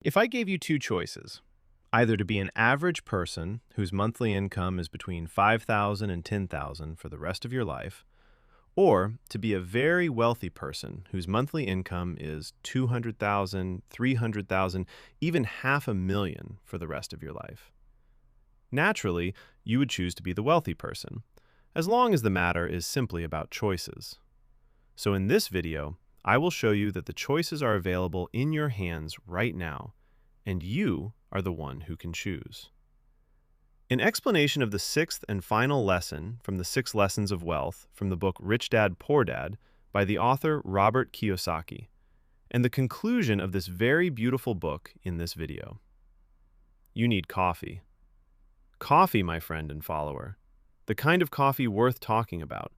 If I gave you two choices, either to be an average person whose monthly income is between 5,000 and 10,000 for the rest of your life, or to be a very wealthy person whose monthly income is 200,000, 300,000, even half a million for the rest of your life. Naturally, you would choose to be the wealthy person, as long as the matter is simply about choices. So in this video, I will show you that the choices are available in your hands right now, and you are the one who can choose. In explanation of the sixth and final lesson from the 6 Lessons of Wealth from the book Rich Dad, Poor Dad by the author Robert Kiyosaki, and the conclusion of this very beautiful book in this video. You need coffee. Coffee, my friend and follower. The kind of coffee worth talking about,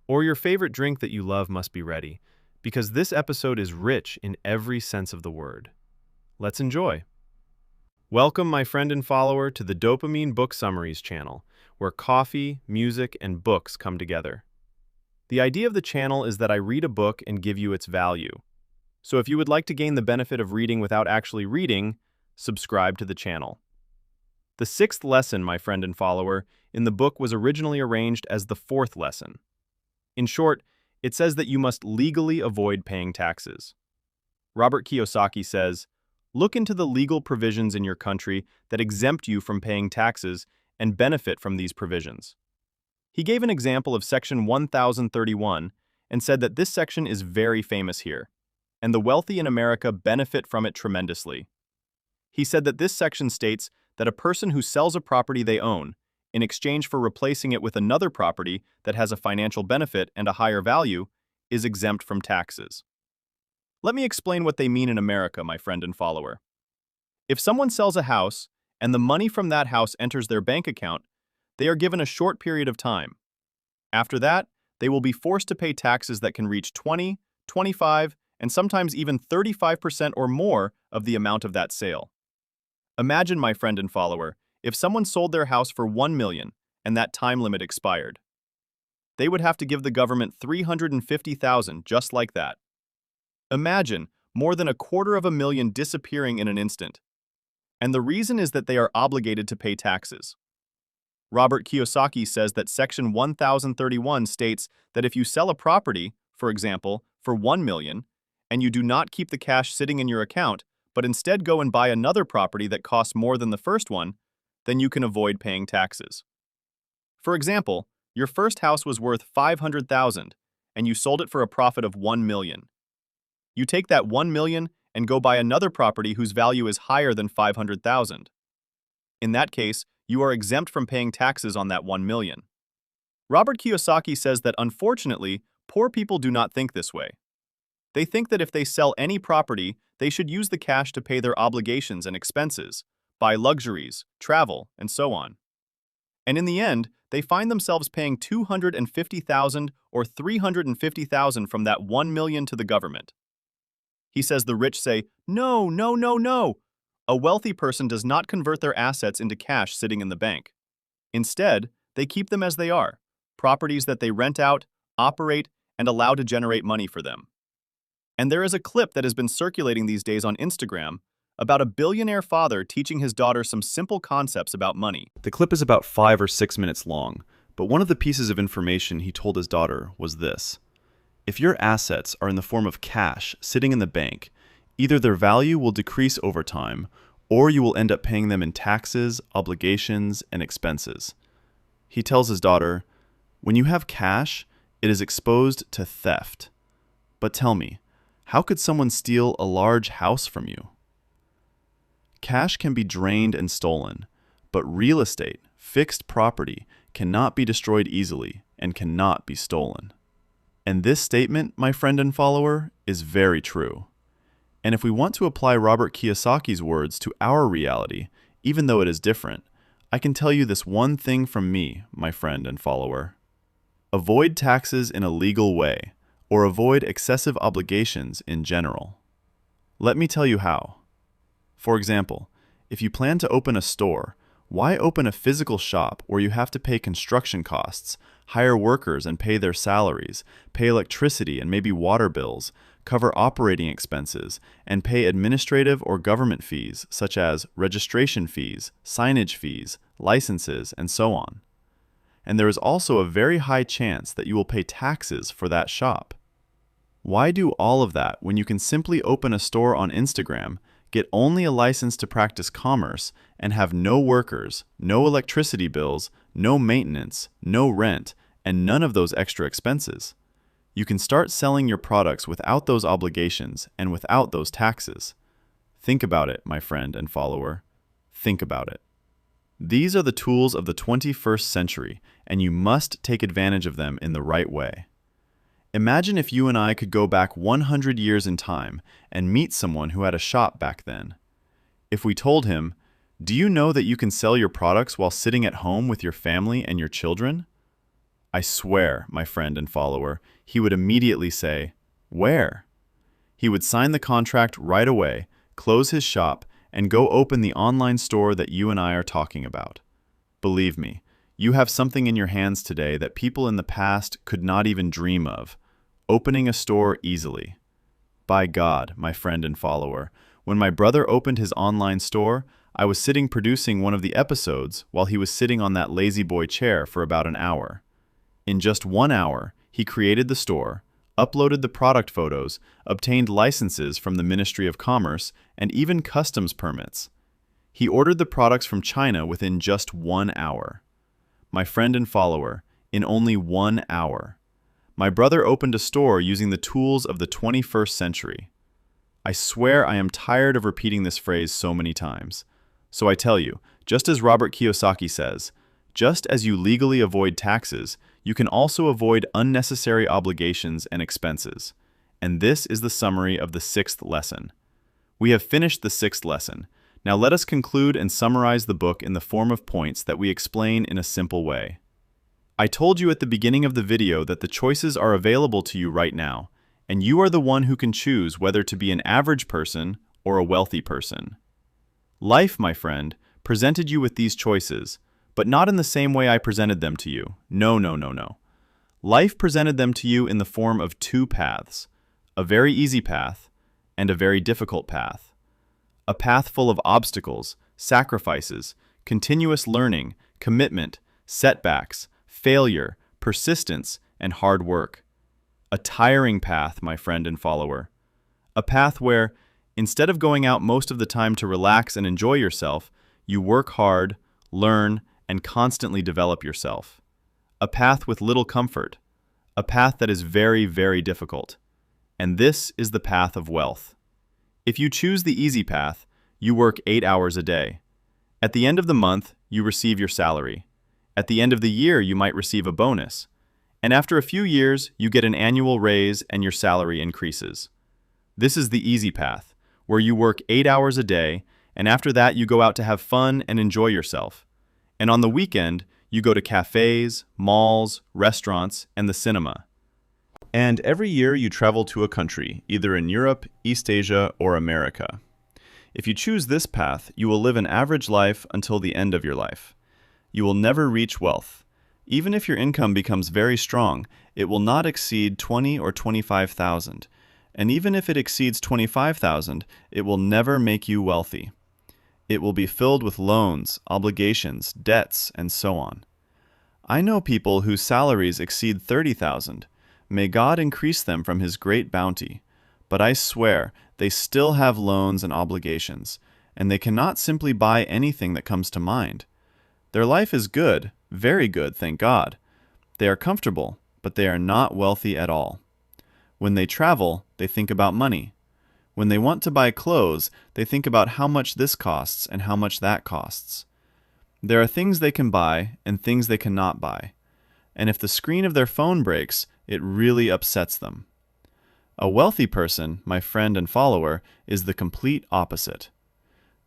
or your favorite drink that you love must be ready, because this episode is rich in every sense of the word. Let's enjoy. Welcome, my friend and follower, to the Dopamine Book Summaries channel, where coffee, music, and books come together. The idea of the channel is that I read a book and give you its value. So if you would like to gain the benefit of reading without actually reading, subscribe to the channel. The 6th lesson, my friend and follower, in the book was originally arranged as the 4th lesson. In short, it says that you must legally avoid paying taxes. Robert Kiyosaki says, "Look into the legal provisions in your country that exempt you from paying taxes and benefit from these provisions." He gave an example of Section 1031 and said that this section is very famous here, and the wealthy in America benefit from it tremendously. He said that this section states that a person who sells a property they own, in exchange for replacing it with another property that has a financial benefit and a higher value, is exempt from taxes. Let me explain what they mean in America, my friend and follower. If someone sells a house and the money from that house enters their bank account, they are given a short period of time. After that, they will be forced to pay taxes that can reach 20, 25, and sometimes even 35% or more of the amount of that sale. Imagine, my friend and follower, if someone sold their house for $1 million and that time limit expired. They would have to give the government $350,000 just like that. Imagine more than $250,000 disappearing in an instant. And the reason is that they are obligated to pay taxes. Robert Kiyosaki says that Section 1031 states that if you sell a property, for example, for $1 million, and you do not keep the cash sitting in your account, but instead go and buy another property that costs more than the first one, then you can avoid paying taxes. For example, your first house was worth $500,000, and you sold it for a profit of $1 million. You take that $1 million and go buy another property whose value is higher than $500,000. In that case, you are exempt from paying taxes on that $1 million. Robert Kiyosaki says that unfortunately, poor people do not think this way. They think that if they sell any property, they should use the cash to pay their obligations and expenses, buy luxuries, travel, and so on. And in the end, they find themselves paying $250,000 or $350,000 from that $1 million to the government. He says the rich say, "No, no, no, no." A wealthy person does not convert their assets into cash sitting in the bank. Instead, they keep them as they are, properties that they rent out, operate, and allow to generate money for them. And there is a clip that has been circulating these days on Instagram about a billionaire father teaching his daughter some simple concepts about money. The clip is about 5 or 6 minutes long, but one of the pieces of information he told his daughter was this: if your assets are in the form of cash sitting in the bank, either their value will decrease over time, or you will end up paying them in taxes, obligations, and expenses. He tells his daughter, when you have cash, it is exposed to theft. But tell me, how could someone steal a large house from you? Cash can be drained and stolen, but real estate, fixed property, cannot be destroyed easily and cannot be stolen. And this statement, my friend and follower, is very true. And if we want to apply Robert Kiyosaki's words to our reality, even though it is different, I can tell you this one thing from me, my friend and follower. Avoid taxes in a legal way, or avoid excessive obligations in general. Let me tell you how. For example, if you plan to open a store, why open a physical shop where you have to pay construction costs, hire workers and pay their salaries, pay electricity and maybe water bills, cover operating expenses, and pay administrative or government fees such as registration fees, signage fees, licenses, and so on. And there is also a very high chance that you will pay taxes for that shop. Why do all of that when you can simply open a store on Instagram, get only a license to practice commerce, and have no workers, no electricity bills, no maintenance, no rent, and none of those extra expenses? You can start selling your products without those obligations and without those taxes. Think about it, my friend and follower. Think about it. These are the tools of the 21st century, and you must take advantage of them in the right way. Imagine if you and I could go back 100 years in time and meet someone who had a shop back then. If we told him, "Do you know that you can sell your products while sitting at home with your family and your children?" I swear, my friend and follower, he would immediately say, "Where?" He would sign the contract right away, close his shop, and go open the online store that you and I are talking about. Believe me, you have something in your hands today that people in the past could not even dream of, opening a store easily. By God, my friend and follower, when my brother opened his online store, I was sitting producing one of the episodes while he was sitting on that lazy boy chair for about an hour. In just 1 hour, he created the store, uploaded the product photos, obtained licenses from the Ministry of Commerce, and even customs permits. He ordered the products from China within just 1 hour. My friend and follower, in only 1 hour. My brother opened a store using the tools of the 21st century. I swear I am tired of repeating this phrase so many times. So I tell you, just as Robert Kiyosaki says, just as you legally avoid taxes, you can also avoid unnecessary obligations and expenses. And this is the summary of the 6th lesson. We have finished the 6th lesson. Now let us conclude and summarize the book in the form of points that we explain in a simple way. I told you at the beginning of the video that the choices are available to you right now, and you are the one who can choose whether to be an average person or a wealthy person. Life, my friend, presented you with these choices, but not in the same way I presented them to you. No. Life presented them to you in the form of 2 paths, a very easy path and a very difficult path. A path full of obstacles, sacrifices, continuous learning, commitment, setbacks, failure, persistence, and hard work. A tiring path, my friend and follower. A path where, instead of going out most of the time to relax and enjoy yourself, you work hard, learn, and constantly develop yourself. A path with little comfort. A path that is very, very difficult. And this is the path of wealth. If you choose the easy path, you work 8 hours a day. At the end of the month, you receive your salary. At the end of the year, you might receive a bonus. And after a few years, you get an annual raise and your salary increases. This is the easy path, where you work 8 hours a day, and after that you go out to have fun and enjoy yourself. And on the weekend, you go to cafes, malls, restaurants, and the cinema. And every year you travel to a country, either in Europe, East Asia, or America. If you choose this path, you will live an average life until the end of your life. You will never reach wealth. Even if your income becomes very strong, it will not exceed 20 or 25,000. And even if it exceeds 25,000, it will never make you wealthy. It will be filled with loans, obligations, debts, and so on. I know people whose salaries exceed 30,000. May God increase them from His great bounty. But I swear, they still have loans and obligations, and they cannot simply buy anything that comes to mind. Their life is good, very good, thank God. They are comfortable, but they are not wealthy at all. When they travel, they think about money. When they want to buy clothes, they think about how much this costs and how much that costs. There are things they can buy and things they cannot buy. And if the screen of their phone breaks, it really upsets them. A wealthy person, my friend and follower, is the complete opposite.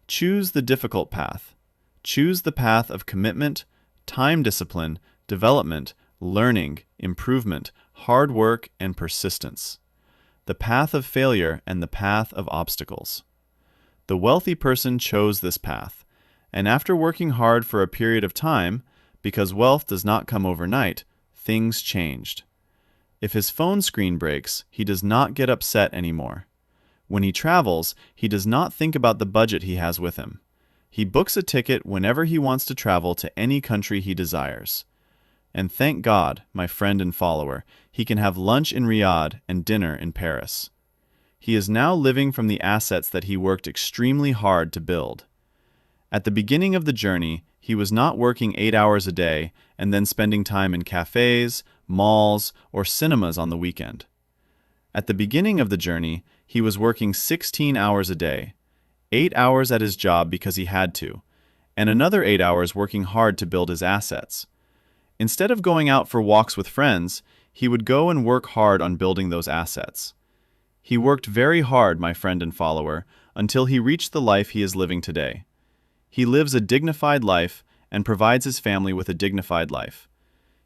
Choose the difficult path. Choose the path of commitment, time discipline, development, learning, improvement, hard work, and persistence. The path of failure and the path of obstacles. The wealthy person chose this path, and after working hard for a period of time, because wealth does not come overnight, things changed. If his phone screen breaks, he does not get upset anymore. When he travels, he does not think about the budget he has with him. He books a ticket whenever he wants to travel to any country he desires. And thank God, my friend and follower, he can have lunch in Riyadh and dinner in Paris. He is now living from the assets that he worked extremely hard to build. At the beginning of the journey, he was not working 8 hours a day and then spending time in cafes, malls, or cinemas on the weekend. At the beginning of the journey, he was working 16 hours a day, 8 hours at his job because he had to, and another 8 hours working hard to build his assets. Instead of going out for walks with friends, he would go and work hard on building those assets. He worked very hard, my friend and follower, until he reached the life he is living today. He lives a dignified life and provides his family with a dignified life.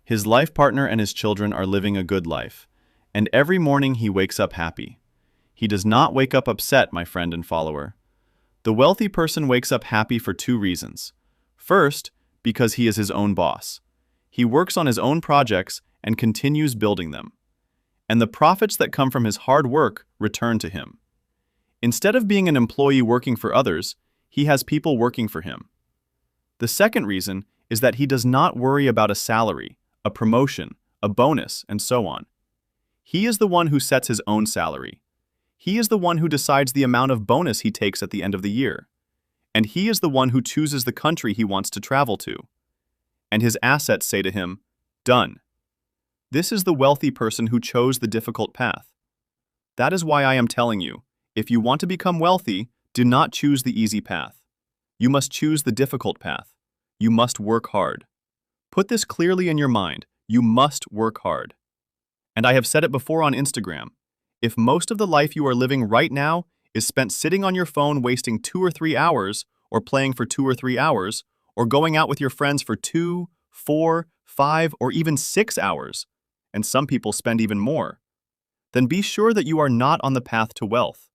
His life partner and his children are living a good life, and every morning he wakes up happy. He does not wake up upset, my friend and follower. The wealthy person wakes up happy for 2 reasons. First, because he is his own boss. He works on his own projects and continues building them. And the profits that come from his hard work return to him. Instead of being an employee working for others, he has people working for him. The second reason is that he does not worry about a salary, a promotion, a bonus, and so on. He is the one who sets his own salary. He is the one who decides the amount of bonus he takes at the end of the year. And he is the one who chooses the country he wants to travel to. And his assets say to him, "Done." This is the wealthy person who chose the difficult path. That is why I am telling you, if you want to become wealthy, do not choose the easy path. You must choose the difficult path. You must work hard. Put this clearly in your mind. You must work hard. And I have said it before on Instagram. If most of the life you are living right now is spent sitting on your phone wasting 2 or 3 hours, or playing for 2 or 3 hours, or going out with your friends for 2, 4, 5, or even 6 hours, and some people spend even more, then be sure that you are not on the path to wealth.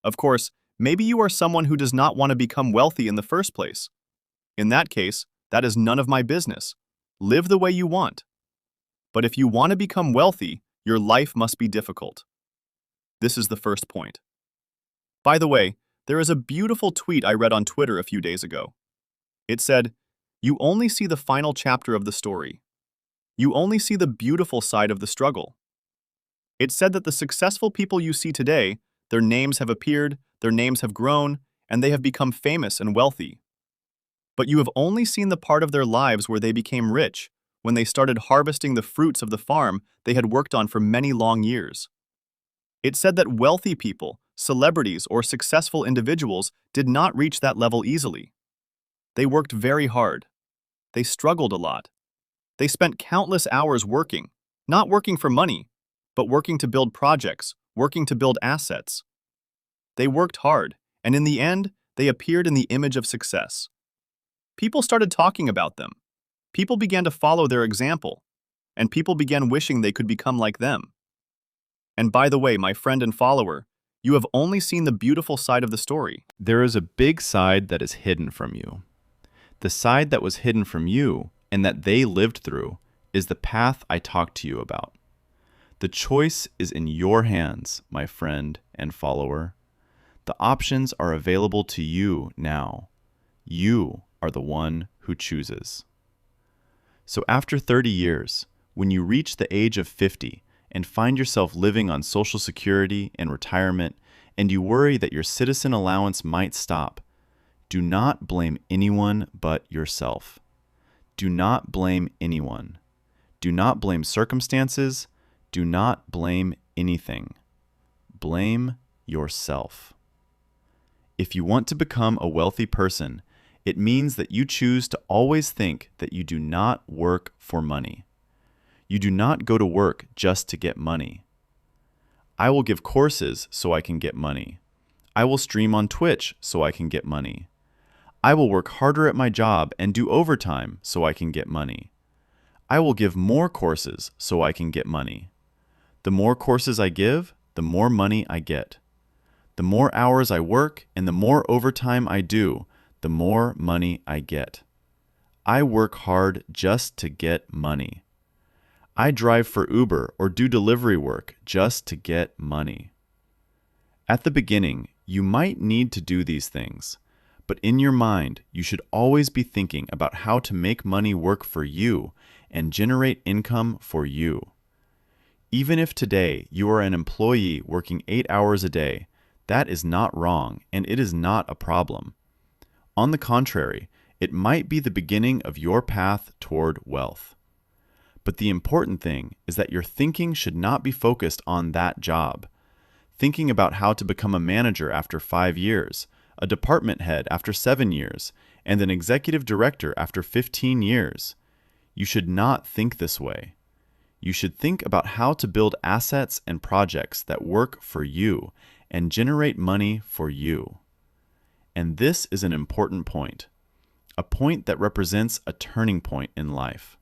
Of course, maybe you are someone who does not want to become wealthy in the first place. In that case, that is none of my business. Live the way you want. But if you want to become wealthy, your life must be difficult. This is the first point. By the way, there is a beautiful tweet I read on Twitter a few days ago. It said, "You only see the final chapter of the story. You only see the beautiful side of the struggle." It said that the successful people you see today, their names have appeared, their names have grown, and they have become famous and wealthy. But you have only seen the part of their lives where they became rich, when they started harvesting the fruits of the farm they had worked on for many long years. It said that wealthy people, celebrities, or successful individuals did not reach that level easily. They worked very hard. They struggled a lot. They spent countless hours working, not working for money, but working to build projects, working to build assets. They worked hard, and in the end, they appeared in the image of success. People started talking about them. People began to follow their example, and people began wishing they could become like them. And by the way, my friend and follower, you have only seen the beautiful side of the story. There is a big side that is hidden from you. The side that was hidden from you and that they lived through is the path I talked to you about. The choice is in your hands, my friend and follower. The options are available to you now. You are the one who chooses. So after 30 years, when you reach the age of 50 and find yourself living on Social Security and retirement, and you worry that your citizen allowance might stop, do not blame anyone but yourself. Do not blame anyone. Do not blame circumstances. Do not blame anything. Blame yourself. If you want to become a wealthy person, it means that you choose to always think that you do not work for money. You do not go to work just to get money. I will give courses so I can get money. I will stream on Twitch so I can get money. I will work harder at my job and do overtime so I can get money. I will give more courses so I can get money. The more courses I give, the more money I get. The more hours I work and the more overtime I do, the more money I get. I work hard just to get money. I drive for Uber or do delivery work just to get money. At the beginning, you might need to do these things, but in your mind, you should always be thinking about how to make money work for you and generate income for you. Even if today you are an employee working 8 hours a day, that is not wrong and it is not a problem. On the contrary, it might be the beginning of your path toward wealth. But the important thing is that your thinking should not be focused on that job. Thinking about how to become a manager after 5 years, a department head after 7 years, and an executive director after 15 years. You should not think this way. You should think about how to build assets and projects that work for you and generate money for you. And this is an important point, a point that represents a turning point in life.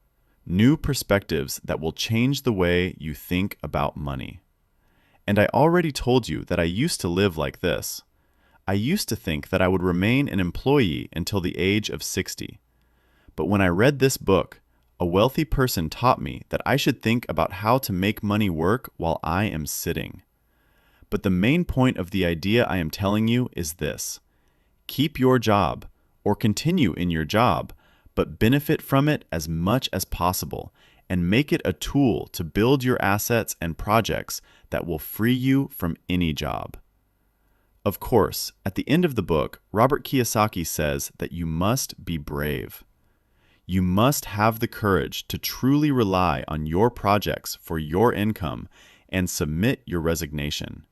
New perspectives that will change the way you think about money. And I already told you that I used to live like this. I used to think that I would remain an employee until the age of 60. But when I read this book, a wealthy person taught me that I should think about how to make money work while I am sitting. But the main point of the idea I am telling you is this: keep your job, or continue in your job, but benefit from it as much as possible and make it a tool to build your assets and projects that will free you from any job. Of course, at the end of the book, Robert Kiyosaki says that you must be brave. You must have the courage to truly rely on your projects for your income and submit your resignation.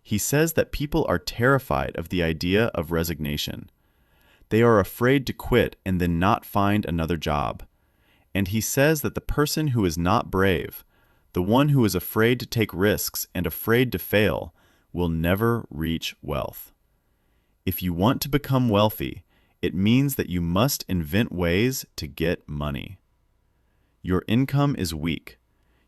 He says that people are terrified of the idea of resignation. They are afraid to quit and then not find another job. And he says that the person who is not brave, the one who is afraid to take risks and afraid to fail, will never reach wealth. If you want to become wealthy, it means that you must invent ways to get money. Your income is weak,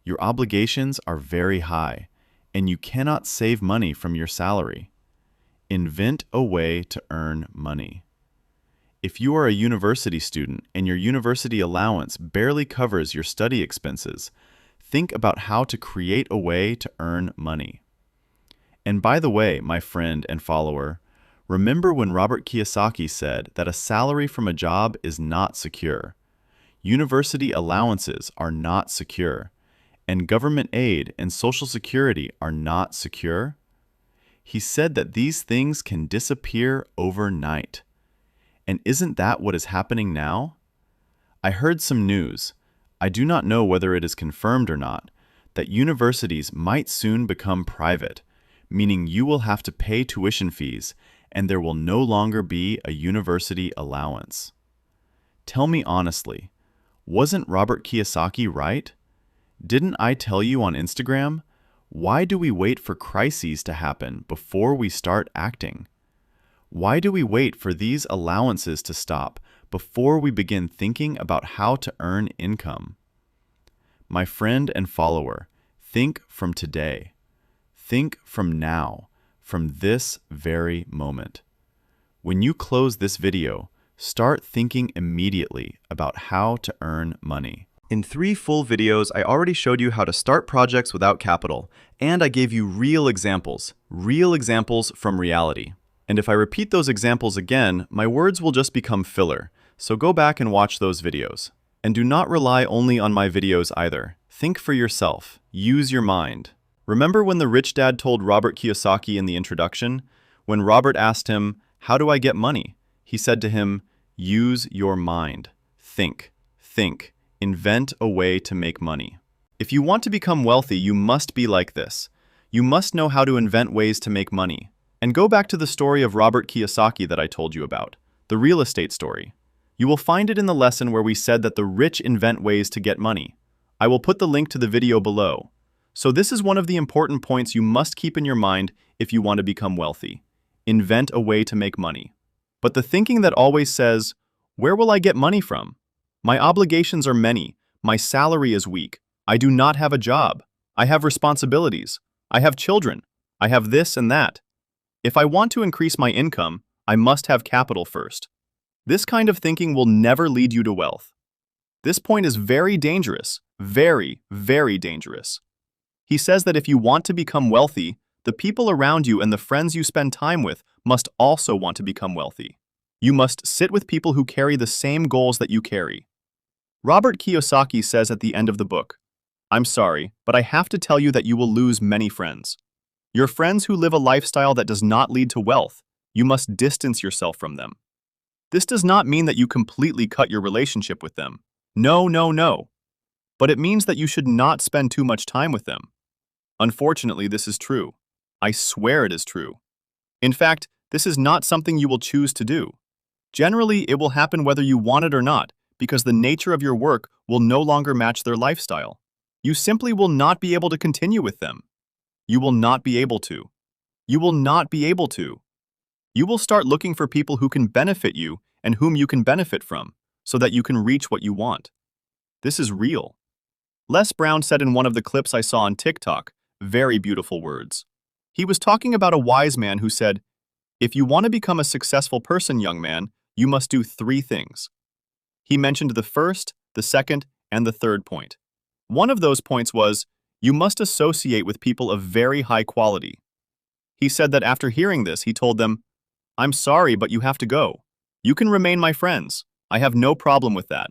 your obligations are very high, and you cannot save money from your salary. Invent a way to earn money. If you are a university student and your university allowance barely covers your study expenses, think about how to create a way to earn money. And by the way, my friend and follower, remember when Robert Kiyosaki said that a salary from a job is not secure. University allowances are not secure, and government aid and Social Security are not secure. He said that these things can disappear overnight. And isn't that what is happening now? I heard some news, I do not know whether it is confirmed or not, that universities might soon become private, meaning you will have to pay tuition fees and there will no longer be a university allowance. Tell me honestly, wasn't Robert Kiyosaki right? Didn't I tell you on Instagram? Why do we wait for crises to happen before we start acting? Why do we wait for these allowances to stop before we begin thinking about how to earn income? My friend and follower, think from today. Think from now, from this very moment. When you close this video, start thinking immediately about how to earn money. In 3 full videos, I already showed you how to start projects without capital, and I gave you real examples from reality. And if I repeat those examples again, my words will just become filler, so go back and watch those videos. And do not rely only on my videos either. Think for yourself. Use your mind. Remember when the rich dad told Robert Kiyosaki in the introduction? When Robert asked him, "How do I get money?" He said to him, "Use your mind. Think. Invent a way to make money." If you want to become wealthy, you must be like this. You must know how to invent ways to make money. And go back to the story of Robert Kiyosaki that I told you about, the real estate story. You will find it in the lesson where we said that the rich invent ways to get money. I will put the link to the video below. So this is one of the important points you must keep in your mind if you want to become wealthy. Invent a way to make money. But the thinking that always says, "Where will I get money from? My obligations are many. My salary is weak. I do not have a job. I have responsibilities. I have children. I have this and that. If I want to increase my income, I must have capital first." This kind of thinking will never lead you to wealth. This point is very dangerous Very, very dangerous. He says that if you want to become wealthy, the people around you and the friends you spend time with must also want to become wealthy. You must sit with people who carry the same goals that you carry. Robert Kiyosaki says at the end of the book, "I'm sorry, but I have to tell you that you will lose many friends. Your friends who live a lifestyle that does not lead to wealth, you must distance yourself from them." This does not mean that you completely cut your relationship with them. No, no, no. But it means that you should not spend too much time with them. Unfortunately, this is true. I swear it is true. In fact, this is not something you will choose to do. Generally, it will happen whether you want it or not, because the nature of your work will no longer match their lifestyle. You simply will not be able to continue with them. You will not be able to. You will not be able to. You will start looking for people who can benefit you and whom you can benefit from, so that you can reach what you want. This is real. Les Brown said in one of the clips I saw on TikTok, very beautiful words. He was talking about a wise man who said, "If you want to become a successful person, young man, you must do 3 things." He mentioned the first, the second, and the third point. One of those points was, you must associate with people of very high quality. He said that after hearing this, he told them, "I'm sorry, but you have to go. You can remain my friends. I have no problem with that.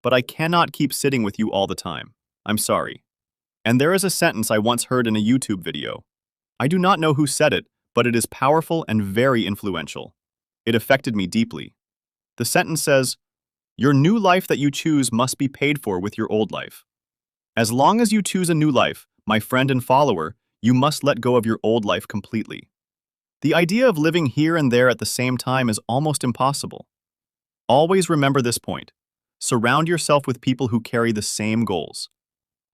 But I cannot keep sitting with you all the time. I'm sorry." And there is a sentence I once heard in a YouTube video. I do not know who said it, but it is powerful and very influential. It affected me deeply. The sentence says, "Your new life that you choose must be paid for with your old life. As long as you choose a new life, my friend and follower, you must let go of your old life completely." The idea of living here and there at the same time is almost impossible. Always remember this point. Surround yourself with people who carry the same goals.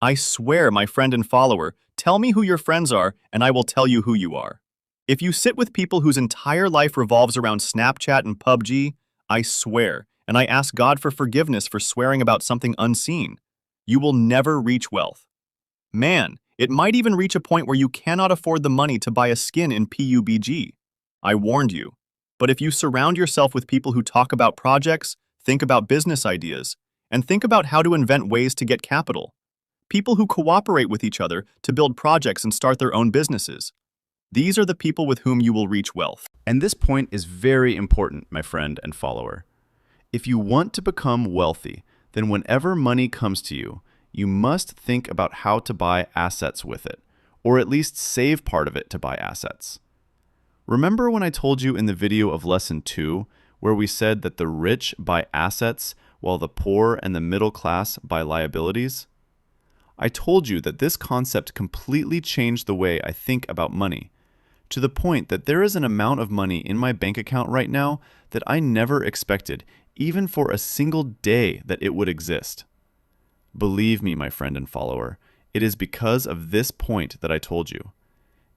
I swear, my friend and follower, tell me who your friends are and I will tell you who you are. If you sit with people whose entire life revolves around Snapchat and PUBG, I swear, and I ask God for forgiveness for swearing about something unseen, you will never reach wealth. Man, it might even reach a point where you cannot afford the money to buy a skin in PUBG. I warned you. But if you surround yourself with people who talk about projects, think about business ideas, and think about how to invent ways to get capital, people who cooperate with each other to build projects and start their own businesses, these are the people with whom you will reach wealth. And this point is very important, my friend and follower. If you want to become wealthy, then whenever money comes to you, you must think about how to buy assets with it, or at least save part of it to buy assets. Remember when I told you in the video of Lesson 2, where we said that the rich buy assets while the poor and the middle class buy liabilities? I told you that this concept completely changed the way I think about money, to the point that there is an amount of money in my bank account right now that I never expected, even for a single day, that it would exist. Believe me, my friend and follower, it is because of this point that I told you.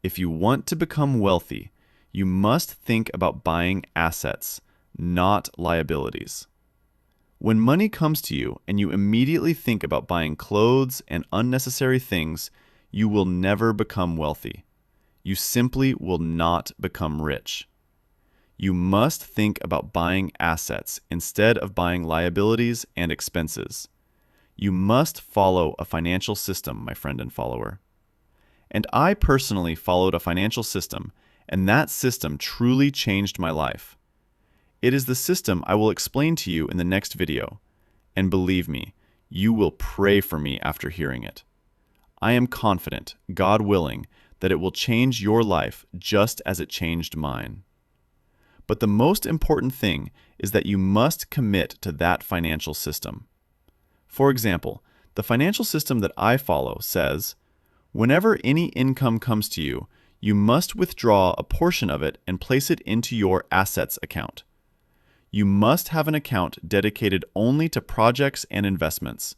If you want to become wealthy, you must think about buying assets, not liabilities. When money comes to you and you immediately think about buying clothes and unnecessary things, you will never become wealthy. You simply will not become rich. You must think about buying assets instead of buying liabilities and expenses. You must follow a financial system, my friend and follower. And I personally followed a financial system, and that system truly changed my life. It is the system I will explain to you in the next video, and believe me, you will pray for me after hearing it. I am confident, God willing, that it will change your life just as it changed mine. But the most important thing is that you must commit to that financial system. For example, the financial system that I follow says, whenever any income comes to you, you must withdraw a portion of it and place it into your assets account. You must have an account dedicated only to projects and investments,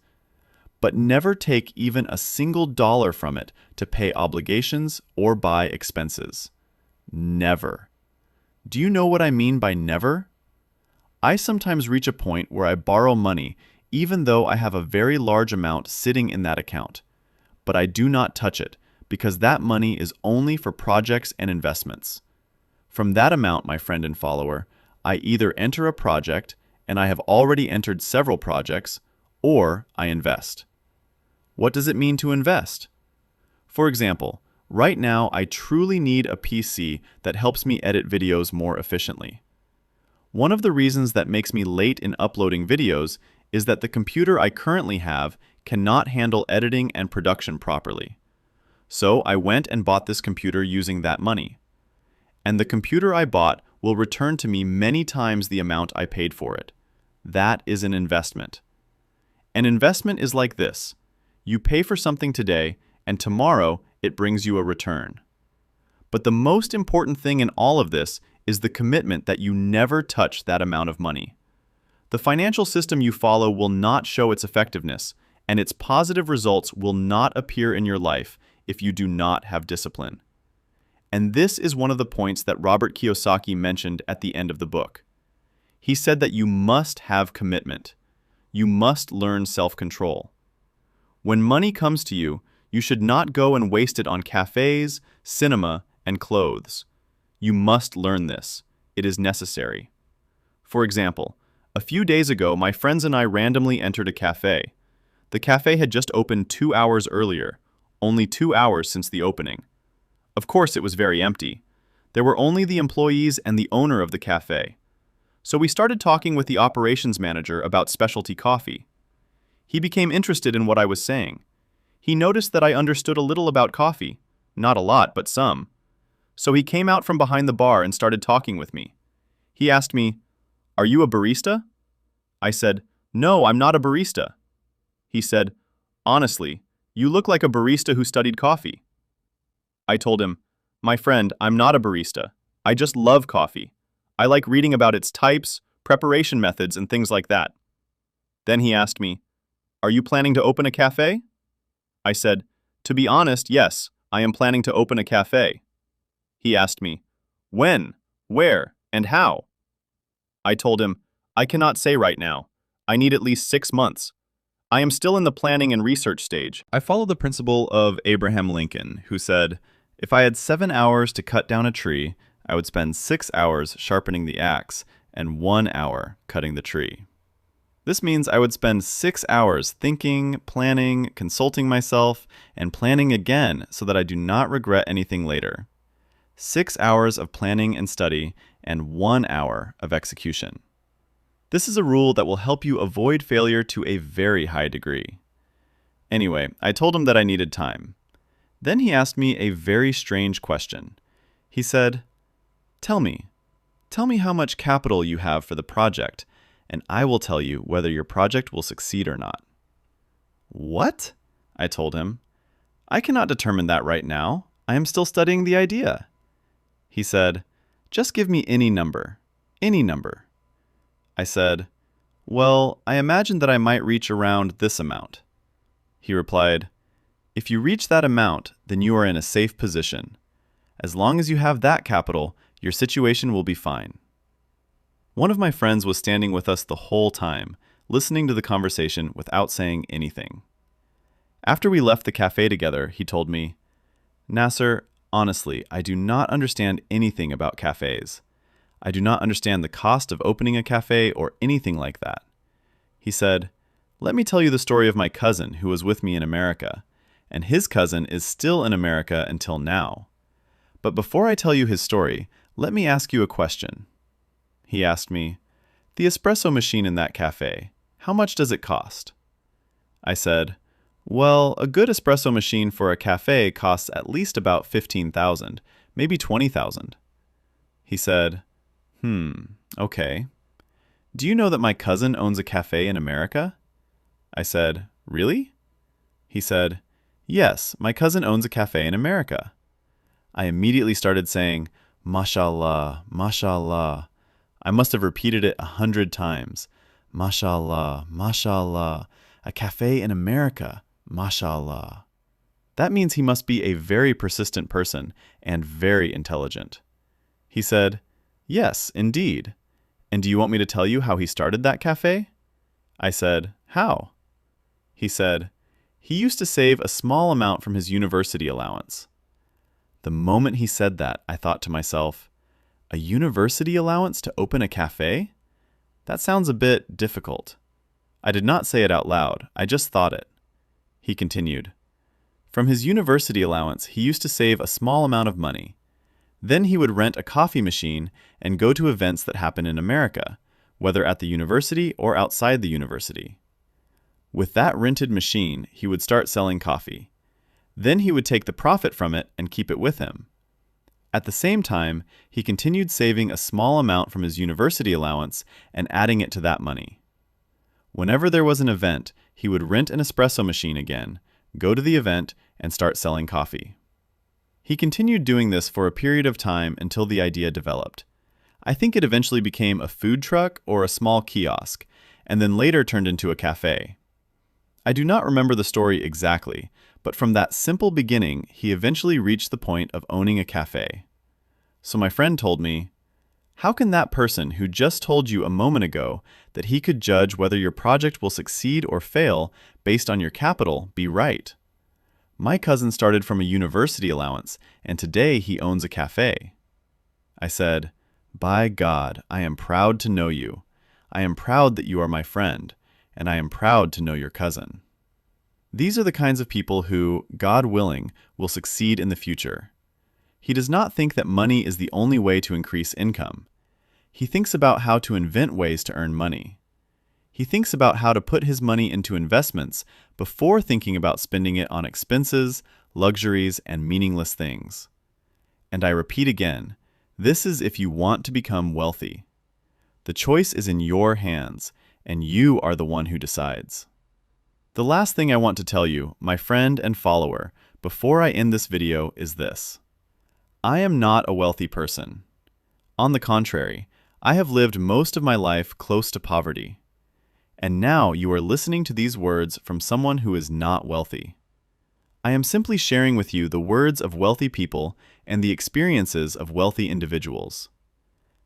but never take even a single dollar from it to pay obligations or buy expenses. Never. Do you know what I mean by never? I sometimes reach a point where I borrow money even though I have a very large amount sitting in that account, but I do not touch it because that money is only for projects and investments. From that amount, my friend and follower, I either enter a project, and I have already entered several projects, or I invest. What does it mean to invest? For example, right now I truly need a PC that helps me edit videos more efficiently. One of the reasons that makes me late in uploading videos is that the computer I currently have cannot handle editing and production properly. So I went and bought this computer using that money. And the computer I bought will return to me many times the amount I paid for it. That is an investment. An investment is like this. You pay for something today, and tomorrow it brings you a return. But the most important thing in all of this is the commitment that you never touch that amount of money. The financial system you follow will not show its effectiveness, and its positive results will not appear in your life if you do not have discipline. And this is one of the points that Robert Kiyosaki mentioned at the end of the book. He said that you must have commitment. You must learn self-control. When money comes to you, you should not go and waste it on cafes, cinema, and clothes. You must learn this. It is necessary. For example, a few days ago, my friends and I randomly entered a cafe. The cafe had just opened 2 hours earlier, only 2 hours since the opening. Of course, it was very empty. There were only the employees and the owner of the cafe. So we started talking with the operations manager about specialty coffee. He became interested in what I was saying. He noticed that I understood a little about coffee. Not a lot, but some. So he came out from behind the bar and started talking with me. He asked me, "Are you a barista?" I said, "No, I'm not a barista." He said, "Honestly, you look like a barista who studied coffee." I told him, "My friend, I'm not a barista. I just love coffee. I like reading about its types, preparation methods, and things like that." Then he asked me, "Are you planning to open a cafe?" I said, "To be honest, yes, I am planning to open a cafe." He asked me, "When, where, and how?" I told him, "I cannot say right now. I need at least 6 months. I am still in the planning and research stage." I follow the principle of Abraham Lincoln, who said, "If I had 7 hours to cut down a tree, I would spend 6 hours sharpening the axe and 1 hour cutting the tree." This means I would spend 6 hours thinking, planning, consulting myself, and planning again so that I do not regret anything later. 6 hours of planning and study and 1 hour of execution. This is a rule that will help you avoid failure to a very high degree. Anyway, I told him that I needed time. Then he asked me a very strange question. He said, Tell me how much capital you have for the project, and I will tell you whether your project will succeed or not." "What?" I told him. "I cannot determine that right now. I am still studying the idea." He said, "Just give me any number. Any number." I said, "Well, I imagine that I might reach around this amount." He replied, "If you reach that amount, then you are in a safe position. As long as you have that capital, your situation will be fine." One of my friends was standing with us the whole time, listening to the conversation without saying anything. After we left the cafe together, he told me, "Nasser, honestly, I do not understand anything about cafes. I do not understand the cost of opening a cafe or anything like that." He said, "Let me tell you the story of my cousin who was with me in America, and his cousin is still in America until now. But before I tell you his story, let me ask you a question." He asked me, "The espresso machine in that cafe, how much does it cost?" I said, "Well, a good espresso machine for a cafe costs at least about 15,000, maybe 20,000. He said, "Okay. Do you know that my cousin owns a cafe in America?" I said, "Really?" He said, "Yes, my cousin owns a cafe in America." I immediately started saying, "Mashallah, mashallah." I must have repeated it 100 times. "Mashallah, mashallah, a cafe in America, mashallah." That means he must be a very persistent person and very intelligent. He said, "Yes, indeed. And do you want me to tell you how he started that cafe?" I said, "How?" He said, "He used to save a small amount from his university allowance." The moment he said that, I thought to myself, a university allowance to open a cafe? That sounds a bit difficult. I did not say it out loud. I just thought it. He continued. From his university allowance, he used to save a small amount of money. Then he would rent a coffee machine and go to events that happen in America, whether at the university or outside the university. With that rented machine, he would start selling coffee. Then he would take the profit from it and keep it with him. At the same time, he continued saving a small amount from his university allowance and adding it to that money. Whenever there was an event, he would rent an espresso machine again, go to the event, and start selling coffee. He continued doing this for a period of time until the idea developed. I think it eventually became a food truck or a small kiosk, and then later turned into a cafe. I do not remember the story exactly, but from that simple beginning, he eventually reached the point of owning a cafe. So my friend told me, "How can that person who just told you a moment ago that he could judge whether your project will succeed or fail based on your capital be right? My cousin started from a university allowance, and today he owns a cafe." I said, "By God, I am proud to know you. I am proud that you are my friend, and I am proud to know your cousin." These are the kinds of people who, God willing, will succeed in the future. He does not think that money is the only way to increase income. He thinks about how to invent ways to earn money. He thinks about how to put his money into investments before thinking about spending it on expenses, luxuries, and meaningless things. And I repeat again, this is if you want to become wealthy. The choice is in your hands, and you are the one who decides. The last thing I want to tell you, my friend and follower, before I end this video is this. I am not a wealthy person. On the contrary, I have lived most of my life close to poverty. And now you are listening to these words from someone who is not wealthy. I am simply sharing with you the words of wealthy people and the experiences of wealthy individuals.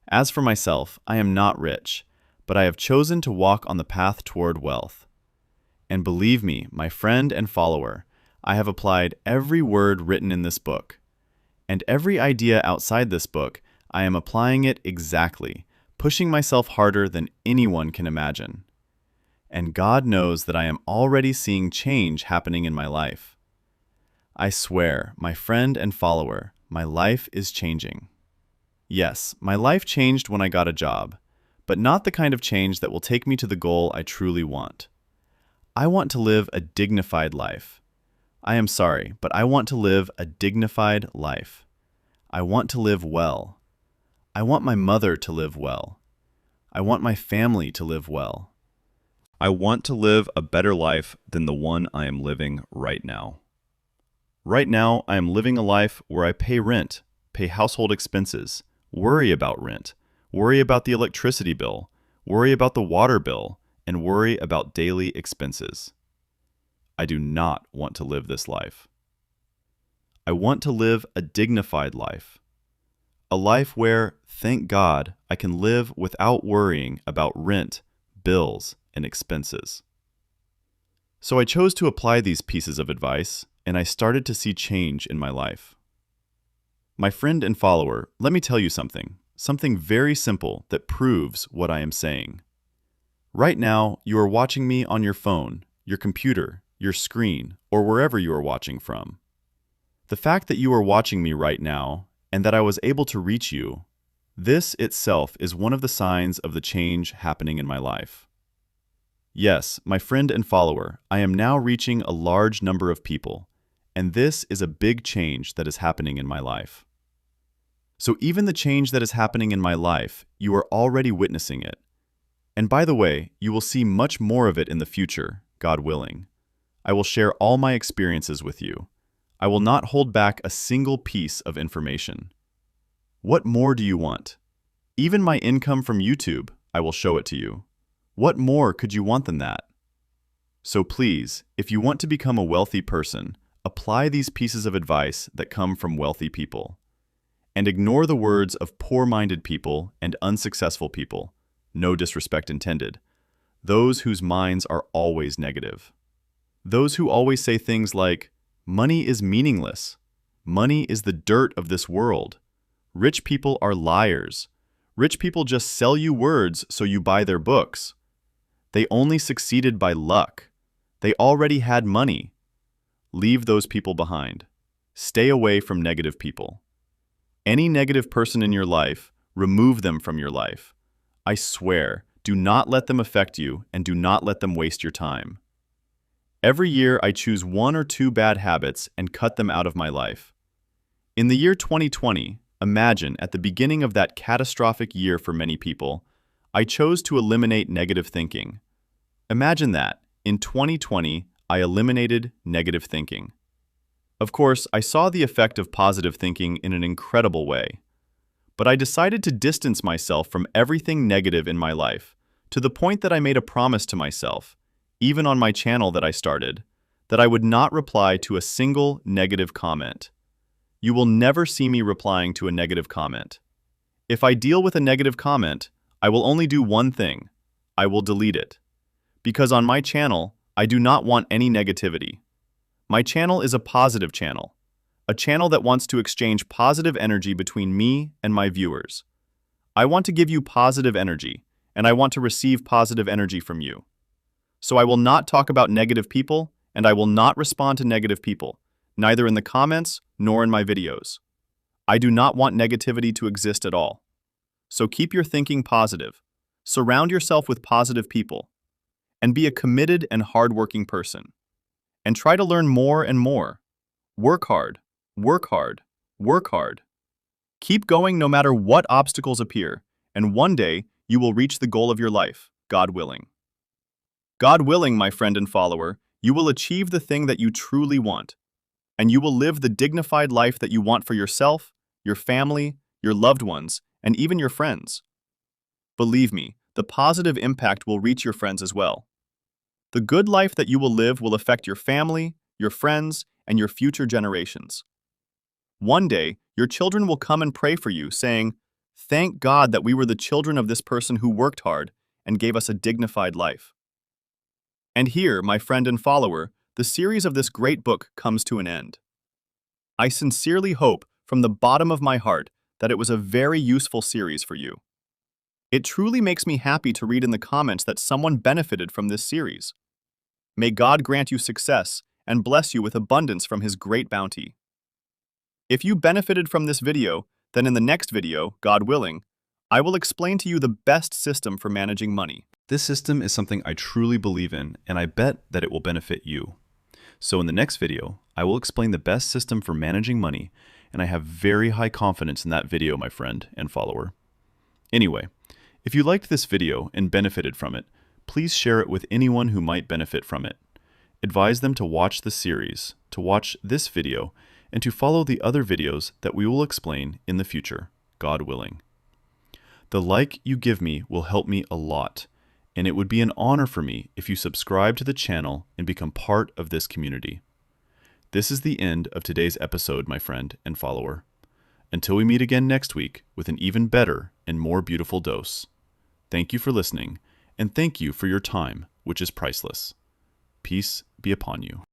As for myself, I am not rich, but I have chosen to walk on the path toward wealth. And believe me, my friend and follower, I have applied every word written in this book. And every idea outside this book, I am applying it exactly, pushing myself harder than anyone can imagine. And God knows that I am already seeing change happening in my life. I swear, my friend and follower, my life is changing. Yes, my life changed when I got a job, but not the kind of change that will take me to the goal I truly want. I want to live a dignified life. I am sorry, but I want to live a dignified life. I want to live well. I want my mother to live well. I want my family to live well. I want to live a better life than the one I am living right now. Right now, I am living a life where I pay rent, pay household expenses, worry about rent, worry about the electricity bill, worry about the water bill, and worry about daily expenses. I do not want to live this life. I want to live a dignified life. A life where, thank God, I can live without worrying about rent, bills, and expenses. So I chose to apply these pieces of advice, and I started to see change in my life. My friend and follower, let me tell you something very simple that proves what I am saying. Right now, you are watching me on your phone, your computer, your screen, or wherever you are watching from. The fact that you are watching me right now, and that I was able to reach you, this itself is one of the signs of the change happening in my life. Yes, my friend and follower, I am now reaching a large number of people, and this is a big change that is happening in my life. So even the change that is happening in my life, you are already witnessing it. And by the way, you will see much more of it in the future, God willing. I will share all my experiences with you. I will not hold back a single piece of information. What more do you want? Even my income from YouTube, I will show it to you. What more could you want than that? So please, if you want to become a wealthy person, apply these pieces of advice that come from wealthy people. And ignore the words of poor-minded people and unsuccessful people, no disrespect intended, those whose minds are always negative. Those who always say things like, money is meaningless, money is the dirt of this world, rich people are liars, rich people just sell you words so you buy their books. They only succeeded by luck. They already had money. leave those people behind. Stay away from negative people. Any negative person in your life, remove them from your life. I swear, do not let them affect you and do not let them waste your time. Every year, I choose 1 or 2 bad habits and cut them out of my life. In the year 2020, imagine at the beginning of that catastrophic year for many people, I chose to eliminate negative thinking. Imagine that, in 2020, I eliminated negative thinking. Of course, I saw the effect of positive thinking in an incredible way. But I decided to distance myself from everything negative in my life, to the point that I made a promise to myself, even on my channel that I started, that I would not reply to a single negative comment. You will never see me replying to a negative comment. If I deal with a negative comment, I will only do one thing. I will delete it. Because on my channel, I do not want any negativity. My channel is a positive channel, a channel that wants to exchange positive energy between me and my viewers. I want to give you positive energy, and I want to receive positive energy from you. So I will not talk about negative people, and I will not respond to negative people, neither in the comments nor in my videos. I do not want negativity to exist at all. So keep your thinking positive, surround yourself with positive people, and be a committed and hardworking person. And try to learn more and more. Work hard, work hard, work hard. Keep going no matter what obstacles appear, and one day you will reach the goal of your life, God willing. God willing, my friend and follower, you will achieve the thing that you truly want, and you will live the dignified life that you want for yourself, your family, your loved ones, and even your friends. Believe me, the positive impact will reach your friends as well. The good life that you will live will affect your family, your friends, and your future generations. One day, your children will come and pray for you, saying, "Thank God that we were the children of this person who worked hard and gave us a dignified life." And here, my friend and follower, the series of this great book comes to an end. I sincerely hope, from the bottom of my heart, that it was a very useful series for you. It truly makes me happy to read in the comments that someone benefited from this series. May God grant you success and bless you with abundance from His great bounty. If you benefited from this video, then in the next video, God willing, I will explain to you the best system for managing money. This system is something I truly believe in, and I bet that it will benefit you. So in the next video, I will explain the best system for managing money, and I have very high confidence in that video, my friend and follower. Anyway, if you liked this video and benefited from it, please share it with anyone who might benefit from it. Advise them to watch the series, to watch this video, and to follow the other videos that we will explain in the future, God willing. The like you give me will help me a lot, and it would be an honor for me if you subscribe to the channel and become part of this community. This is the end of today's episode, my friend and follower. Until we meet again next week with an even better and more beautiful dose. Thank you for listening, and thank you for your time, which is priceless. Peace be upon you.